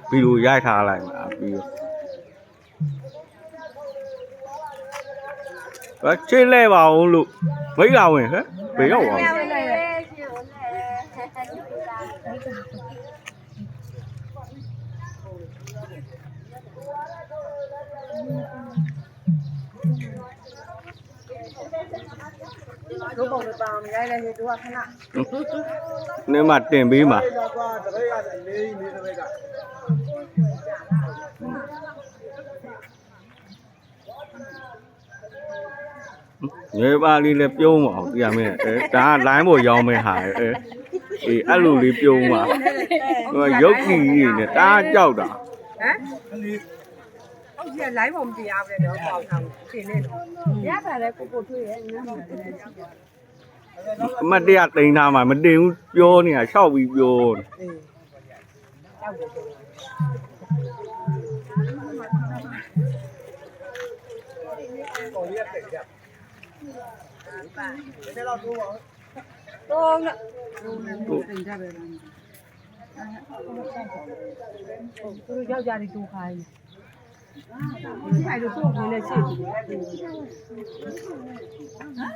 ပြီးလို့ရိုက်ထားလိုက်မှာပြီးတော့ချစ်လဲပါအောင်လို့မိတ်လာဝင်ဟဲ့ဘယ်ရောက်သွားလဲတို့ပုံမပါမရိုက်လိုက်ရင်တို့ကခဏနေမှာတင်ပေးမှာငယ်ပါလေးလည်းပြုံးမအောင်ပြမယ်ဒါကလိုင်းပေါ်ရောင်းမဲ့ဟာအေးအဲ့လိုလေးပြုံးပါဟိုရုပ်ကြီးကြီးနဲ့တားကြောက်တာဟမ်ဟုတ်ကြီးလိုင်းပုံမတရားဘူးလေတော့ပေါက်ထားဘူးရှင်နေတော့ရပါတယ်ကိုထွေးရဲ့နမ်းပါတယ်အမတရားတိန်ထားမှာမတင်ဘူးပြောနေတာရှောက်ပြီးပြောတော့တင်ကြပဲသူတို့ယောက်ျားတွေတူခိုင်းတယ်အဲ့လိုသူ့ကိုလည်းရှိတယ်